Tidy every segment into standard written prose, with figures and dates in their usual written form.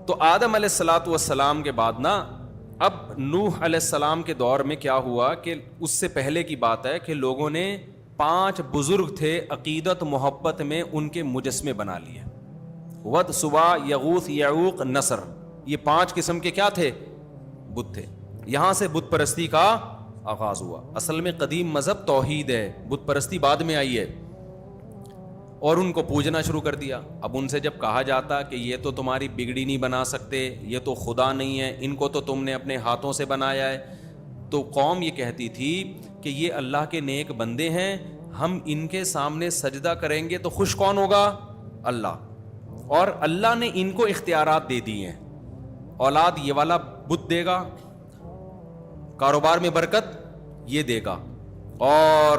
تو آدم علیہ الصلاۃ والسلام کے بعد نا اب نوح علیہ السلام کے دور میں کیا ہوا کہ اس سے پہلے کی بات ہے کہ لوگوں نے 5 بزرگ تھے عقیدت محبت میں ان کے مجسمے بنا لیے. ود، سوا، یغوث، یعوق، نصر، یہ 5 قسم کے کیا تھے؟ بت تھے. یہاں سے بت پرستی کا آغاز ہوا. اصل میں قدیم مذہب توحید ہے، بت پرستی بعد میں آئی ہے، اور ان کو پوجنا شروع کر دیا. اب ان سے جب کہا جاتا کہ یہ تو تمہاری بگڑی نہیں بنا سکتے، یہ تو خدا نہیں ہے، ان کو تو تم نے اپنے ہاتھوں سے بنایا ہے، تو قوم یہ کہتی تھی کہ یہ اللہ کے نیک بندے ہیں، ہم ان کے سامنے سجدہ کریں گے تو خوش کون ہوگا؟ اللہ. اور اللہ نے ان کو اختیارات دے دی ہیں، اولاد یہ والا بت دے گا، کاروبار میں برکت یہ دے گا، اور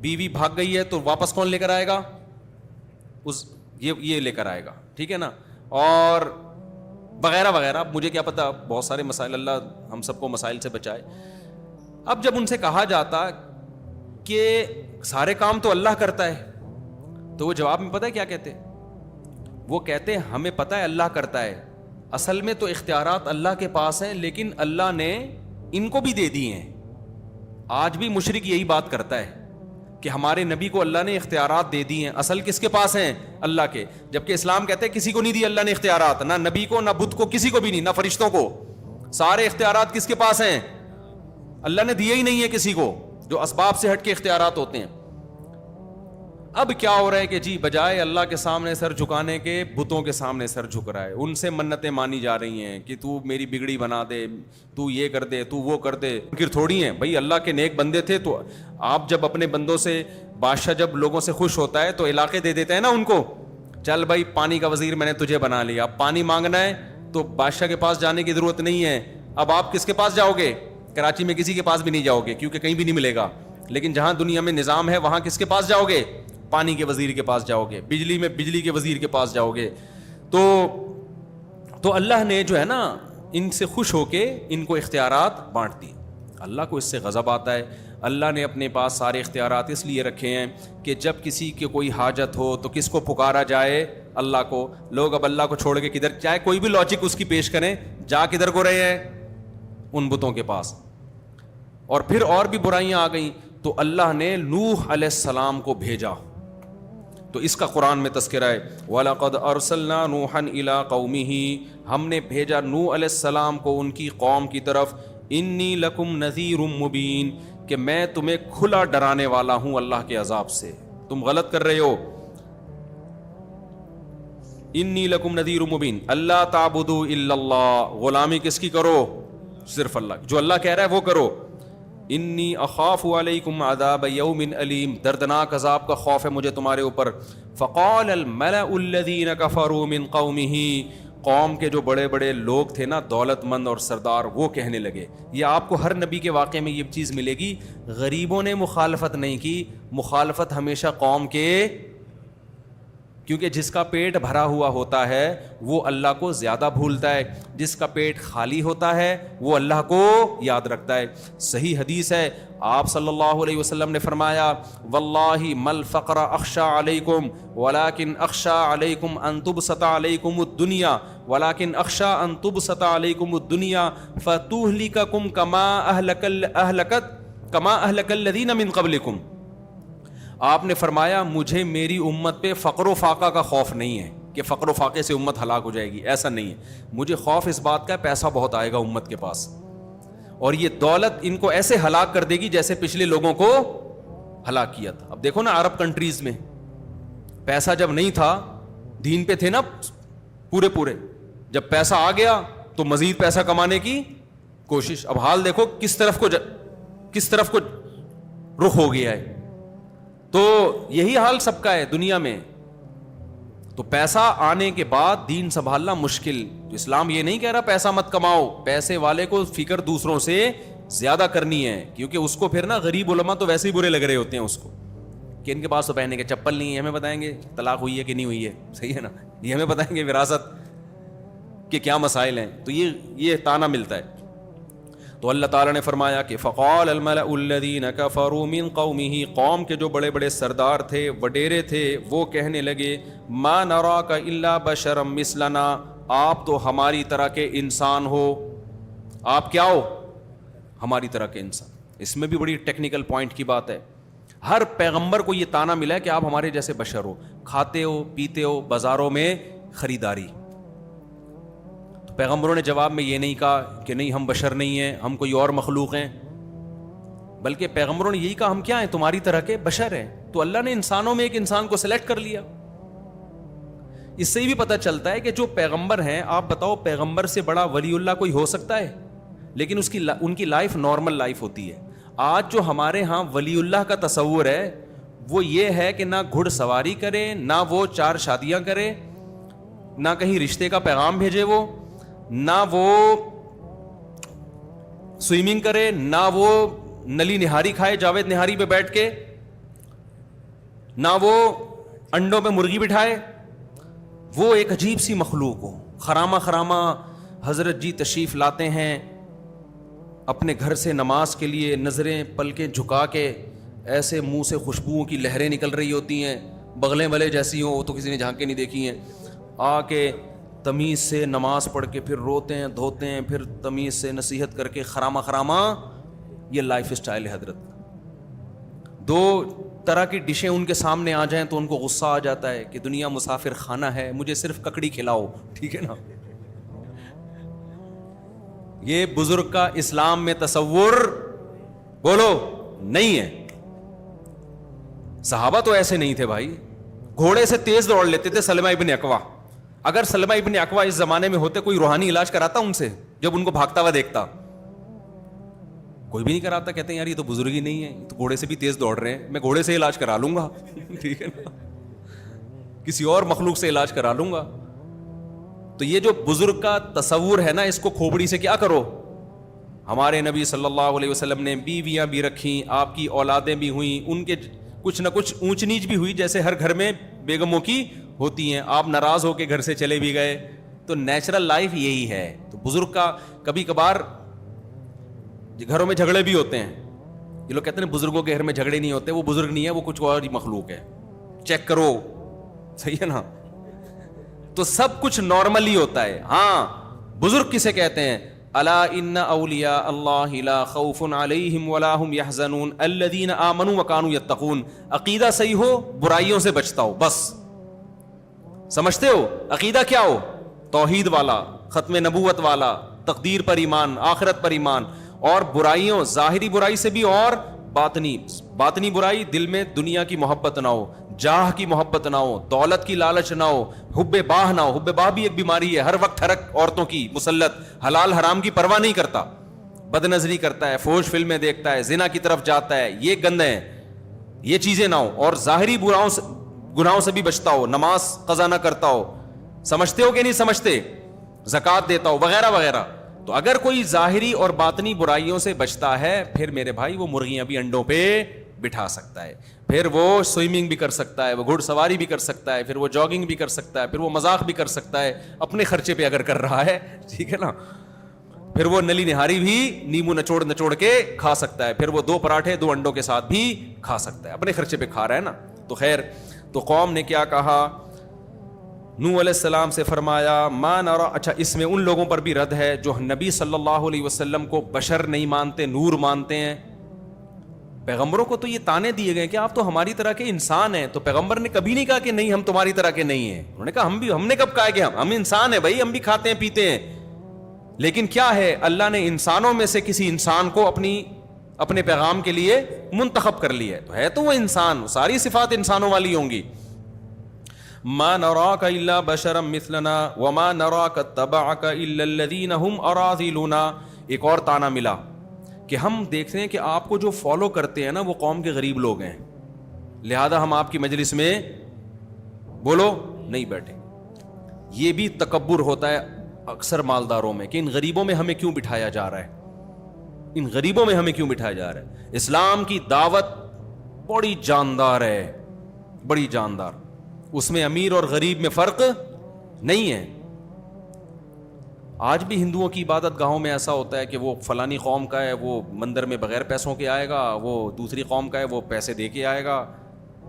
بیوی بھاگ گئی ہے تو واپس کون لے کر آئے گا؟ یہ لے کر آئے گا، ٹھیک ہے نا، اور وغیرہ وغیرہ. مجھے کیا پتا، بہت سارے مسائل، اللہ ہم سب کو مسائل سے بچائے. اب جب ان سے کہا جاتا کہ سارے کام تو اللہ کرتا ہے، تو وہ جواب میں پتہ ہے کیا کہتے؟ وہ کہتے ہمیں پتہ ہے اللہ کرتا ہے، اصل میں تو اختیارات اللہ کے پاس ہیں، لیکن اللہ نے ان کو بھی دے دی ہیں. آج بھی مشرک یہی بات کرتا ہے کہ ہمارے نبی کو اللہ نے اختیارات دے دی ہیں، اصل کس کے پاس ہیں؟ اللہ کے. جبکہ اسلام کہتے ہیں کسی کو نہیں دی اللہ نے اختیارات، نہ نبی کو، نہ بت کو، کسی کو بھی نہیں، نہ فرشتوں کو. سارے اختیارات کس کے پاس ہیں؟ اللہ نے دیے ہی نہیں ہے کسی کو، جو اسباب سے ہٹ کے اختیارات ہوتے ہیں. اب کیا ہو رہا ہے کہ جی بجائے اللہ کے سامنے سر جھکانے کے بتوں کے سامنے سر جھک رہا ہے، ان سے منتیں مانی جا رہی ہیں کہ تو میری بگڑی بنا دے، تو یہ کر دے، تو وہ کر دے. پھر تھوڑی ہیں بھائی، اللہ کے نیک بندے تھے تو آپ جب اپنے بندوں سے، بادشاہ جب لوگوں سے خوش ہوتا ہے تو علاقے دے دیتے ہیں نا ان کو. چل بھائی پانی کا وزیر میں نے تجھے بنا لیا، اب پانی مانگنا ہے تو بادشاہ کے پاس جانے کی ضرورت نہیں ہے. اب آپ کس کے پاس جاؤ گے؟ کراچی میں کسی کے پاس بھی نہیں جاؤ گے کیونکہ کہیں بھی نہیں ملے گا. لیکن جہاں دنیا میں نظام ہے وہاں کس کے پاس جاؤ گے؟ پانی کے وزیر کے پاس جاؤ گے، بجلی میں بجلی کے وزیر کے پاس جاؤ گے. تو اللہ نے جو ہے نا ان سے خوش ہو کے ان کو اختیارات بانٹ دی. اللہ کو اس سے غضب آتا ہے. اللہ نے اپنے پاس سارے اختیارات اس لیے رکھے ہیں کہ جب کسی کی کوئی حاجت ہو تو کس کو پکارا جائے؟ اللہ کو. لوگ اب اللہ کو چھوڑ کے کدھر، چاہے کوئی بھی لاجک اس کی پیش کریں، جا کدھر کو رہے ہیں؟ ان بتوں کے پاس. اور پھر اور بھی برائیاں آ گئیں تو اللہ نے نوح علیہ السلام کو بھیجا. تو اس کا قرآن میں تذکرہ ہے، وَلَقَدْ أَرْسَلْنَا نُوحًا إِلَىٰ قَوْمِهِ، ہم نے بھیجا نوح علیہ السلام کو ان کی قوم کی طرف. إِنِّي لَكُمْ نَذِيرٌ مُبِينٌ، کہ میں تمہیں کھلا ڈرانے والا ہوں اللہ کے عذاب سے، تم غلط کر رہے ہو. إِنِّي لَكُمْ نَذِيرٌ مُبِينٌ أَلَّا تَعْبُدُوا إِلَّا اللَّهَ، غلامی کس کی کرو؟ صرف اللہ، جو اللہ کہہ رہا ہے وہ کرو. انی اخاف علیکم عذاب یوم علیم، دردناک عذاب کا خوف ہے مجھے تمہارے اوپر. فقال الملأ الذین کفروا من قومہ، قوم کے جو بڑے بڑے لوگ تھے نا، دولت مند اور سردار، وہ کہنے لگے. یہ آپ کو ہر نبی کے واقعے میں یہ چیز ملے گی، غریبوں نے مخالفت نہیں کی، مخالفت ہمیشہ قوم کے، کیونکہ جس کا پیٹ بھرا ہوا ہوتا ہے وہ اللہ کو زیادہ بھولتا ہے، جس کا پیٹ خالی ہوتا ہے وہ اللہ کو یاد رکھتا ہے. صحیح حدیث ہے، آپ صلی اللہ علیہ وسلم نے فرمایا، واللہ مل فقر اخشى علیکم ولکن اخشى علیکم ان تبسط علیکم الدنیا ولکن اخشى ان تبسط علیکم الدنیا فتہلککم کما اہلک الذین من قبلکم. آپ نے فرمایا مجھے میری امت پہ فقر و فاقہ کا خوف نہیں ہے کہ فقر و فاقے سے امت ہلاک ہو جائے گی، ایسا نہیں ہے. مجھے خوف اس بات کا پیسہ بہت آئے گا امت کے پاس، اور یہ دولت ان کو ایسے ہلاک کر دے گی جیسے پچھلے لوگوں کو ہلاک کیا تھا. اب دیکھو نا عرب کنٹریز میں پیسہ جب نہیں تھا، دین پہ تھے نا پورے، جب پیسہ آ گیا تو مزید پیسہ کمانے کی کوشش. اب حال دیکھو کس طرف کو رخ ہو گیا ہے. تو یہی حال سب کا ہے دنیا میں. تو پیسہ آنے کے بعد دین سنبھالنا مشکل. تو اسلام یہ نہیں کہہ رہا پیسہ مت کماؤ، پیسے والے کو فکر دوسروں سے زیادہ کرنی ہے، کیونکہ اس کو پھر نا غریب علماء تو ویسے ہی برے لگ رہے ہوتے ہیں اس کو کہ ان کے پاس تو پہننے کے چپل نہیں ہے، ہمیں بتائیں گے طلاق ہوئی ہے کہ نہیں ہوئی ہے، صحیح ہے نا، یہ ہمیں بتائیں گے وراثت کے کیا مسائل ہیں. تو یہ تانا ملتا ہے. تو اللہ تعالیٰ نے فرمایا کہ فقال الملأ الذین کفروا من قومہ، قوم کے جو بڑے بڑے سردار تھے، وڈیرے تھے، وہ کہنے لگے ما نراک الا بشرا مثلنا، آپ تو ہماری طرح کے انسان ہو. آپ کیا ہو؟ ہماری طرح کے انسان. اس میں بھی بڑی ٹیکنیکل پوائنٹ کی بات ہے. ہر پیغمبر کو یہ تانا ملا ہے کہ آپ ہمارے جیسے بشر ہو, کھاتے ہو, پیتے ہو, بازاروں میں خریداری. تو پیغمبروں نے جواب میں یہ نہیں کہا کہ نہیں ہم بشر نہیں ہیں, ہم کوئی اور مخلوق ہیں, بلکہ پیغمبروں نے یہی کہا ہم کیا ہیں, تمہاری طرح کے بشر ہیں. تو اللہ نے انسانوں میں ایک انسان کو سلیکٹ کر لیا. اس سے بھی پتہ چلتا ہے کہ جو پیغمبر ہیں, آپ بتاؤ پیغمبر سے بڑا ولی اللہ کوئی ہو سکتا ہے؟ لیکن ان کی لائف نارمل لائف ہوتی ہے. آج جو ہمارے ہاں ولی اللہ کا تصور ہے وہ یہ ہے کہ نہ گھڑ سواری کرے, نہ وہ 4 شادیاں کرے, نہ کہیں رشتے کا پیغام بھیجے, وہ نہ وہ سوئمنگ کرے, نہ وہ نلی نہاری کھائے جاوید نہاری پہ بیٹھ کے, نہ وہ انڈوں پہ مرغی بٹھائے. وہ ایک عجیب سی مخلوق ہو. خرامہ خرامہ حضرت جی تشریف لاتے ہیں اپنے گھر سے نماز کے لیے, نظریں پلکیں جھکا کے, ایسے منہ سے خوشبوؤں کی لہریں نکل رہی ہوتی ہیں, بغلیں بلے جیسی ہوں, وہ تو کسی نے جھانک کے نہیں دیکھی ہیں. آ کے تمیز سے نماز پڑھ کے پھر روتے ہیں دھوتے ہیں, پھر تمیز سے نصیحت کر کے خرامہ خرامہ. یہ لائف اسٹائل ہے حضرت. 2 طرح کی ڈشیں ان کے سامنے آ جائیں تو ان کو غصہ آ جاتا ہے کہ دنیا مسافر خانہ ہے, مجھے صرف ککڑی کھلاؤ, ٹھیک ہے نا. یہ بزرگ کا اسلام میں تصور بولو نہیں ہے. صحابہ تو ایسے نہیں تھے بھائی, گھوڑے سے تیز دوڑ لیتے تھے. سلمہ ابن اکوا, اگر سلمہ ابن اکوا اس زمانے میں ہوتے کوئی روحانی علاج کراتا ان سے؟ جب ان کو بھاگتا ہوا دیکھتا, کوئی بھی نہیں کراتا. کہتے ہیں یار یہ تو بزرگ ہی نہیں ہے, تو گھوڑے سے بھی تیز دوڑ رہے ہیں, میں گھوڑے سے علاج کرا لوں گا, ٹھیک ہے نا, کسی اور مخلوق سے علاج کرا لوں گا. تو یہ جو بزرگ کا تصور ہے نا, اس کو کھوپڑی سے کیا کرو. ہمارے نبی صلی اللہ علیہ وسلم نے بیویاں بھی رکھیں, آپ کی اولادیں بھی ہوئیں, ان کے کچھ نہ کچھ اونچ نیچ بھی ہوئی, جیسے ہر گھر میں بیگموں کی ہوتی ہیں. آپ ناراض ہو کے گھر سے چلے بھی گئے. تو نیچرل لائف یہی ہے. تو بزرگ کا کبھی کبھار گھروں میں جھگڑے بھی ہوتے ہیں. یہ لوگ کہتے ہیں بزرگوں کے گھر میں جھگڑے نہیں ہوتے, وہ بزرگ نہیں ہے, وہ کچھ اور مخلوق ہے, چیک کرو, صحیح ہے نا. تو سب کچھ نارمل ہی ہوتا ہے. ہاں بزرگ کسے کہتے ہیں؟ الا ان اولیاء اللہ لا خوف علیہم ولا هم يحزنون الذین آمنوا وكانوا يتقون. عقیدہ صحیح ہو, برائیوں سے بچتا ہو, بس. سمجھتے ہو عقیدہ کیا ہو؟ توحید والا, ختم نبوت والا, تقدیر پر ایمان, آخرت پر ایمان, اور برائیوں, ظاہری برائی سے بھی, اور باطنی برائی, دل میں دنیا کی محبت نہ ہو, جاہ کی محبت نہ ہو, دولت کی لالچ نہ ہو, حب باہ نہ ہو. حب باہ بھی ایک بیماری ہے, ہر وقت ہرک عورتوں کی مسلط, حلال حرام کی پرواہ نہیں کرتا, بد نظری کرتا ہے, فوش فلمیں دیکھتا ہے, زنا کی طرف جاتا ہے, یہ گندے ہیں, یہ چیزیں نہ ہو. اور ظاہری گناہوں سے بھی بچتا ہو, نماز قضا نہ کرتا ہو, سمجھتے ہو کہ نہیں سمجھتے, زکوٰۃ دیتا ہو, وغیرہ وغیرہ. تو اگر کوئی ظاہری اور باطنی برائیوں سے بچتا ہے, پھر میرے بھائی وہ مرغیاں بھی انڈوں پہ بٹھا سکتا ہے, پھر وہ سوئمنگ بھی کر سکتا ہے, وہ گھڑ سواری بھی کر سکتا ہے, پھر وہ جاگنگ بھی کر سکتا ہے, پھر وہ مذاق بھی کر سکتا ہے اپنے خرچے پہ اگر کر رہا ہے, ٹھیک ہے نا. پھر وہ نلی نہاری بھی نیمبو نچوڑ کے کھا سکتا ہے, پھر وہ 2 پراٹھے 2 انڈوں کے ساتھ بھی کھا سکتا ہے, اپنے خرچے پہ کھا رہا ہے نا. تو خیر, تو قوم نے کیا کہا, نوح علیہ السلام سے فرمایا ما نرا. اچھا, اس میں ان لوگوں پر بھی رد ہے جو نبی صلی اللہ علیہ وسلم کو بشر نہیں مانتے, نور مانتے ہیں. پیغمبروں کو تو یہ تانے دیے گئے کہ آپ تو ہماری طرح کے انسان ہیں. تو پیغمبر نے کبھی نہیں کہا کہ نہیں ہم تمہاری طرح کے نہیں ہیں. انہوں نے کہا ہم نے کب کہا کہ ہم انسان ہیں بھائی, ہم بھی کھاتے ہیں پیتے ہیں. لیکن کیا ہے, اللہ نے انسانوں میں سے کسی انسان کو اپنے پیغام کے لیے منتخب کر لیا ہے تو وہ انسان, ساری صفات انسانوں والی ہوں گی. ما نراک الا بشرا مثلنا وما نراک اتبعک الا الذین هم اراذلنا. ایک اور تانا ملا کہ ہم دیکھتے ہیں کہ آپ کو جو فالو کرتے ہیں نا وہ قوم کے غریب لوگ ہیں, لہذا ہم آپ کی مجلس میں بولو نہیں بیٹھیں. یہ بھی تکبر ہوتا ہے اکثر مالداروں میں کہ ان غریبوں میں ہمیں کیوں بٹھایا جا رہا ہے, ان غریبوں میں ہمیں کیوں بٹھایا جا رہا ہے. اسلام کی دعوت بڑی جاندار ہے, بڑی جاندار. اس میں امیر اور غریب میں فرق نہیں ہے. آج بھی ہندوؤں کی عبادت گاہوں میں ایسا ہوتا ہے کہ وہ فلانی قوم کا ہے, وہ مندر میں بغیر پیسوں کے آئے گا, وہ دوسری قوم کا ہے وہ پیسے دے کے آئے گا.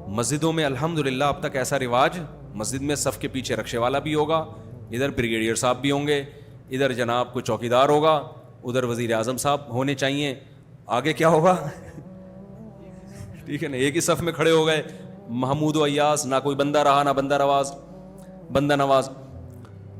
مسجدوں میں الحمدللہ اب تک ایسا رواج, مسجد میں صف کے پیچھے رکشے والا بھی ہوگا, ادھر بریگیڈیئر صاحب بھی ہوں گے, ادھر جناب کو چوکیدار ہوگا, ادھر وزیر اعظم صاحب ہونے چاہیے, آگے کیا ہوگا؟ ٹھیک ہے نا, ایک ہی صف میں کھڑے ہو گئے, محمود و ایاز, نہ کوئی بندہ رہا نہ بندہ نواز.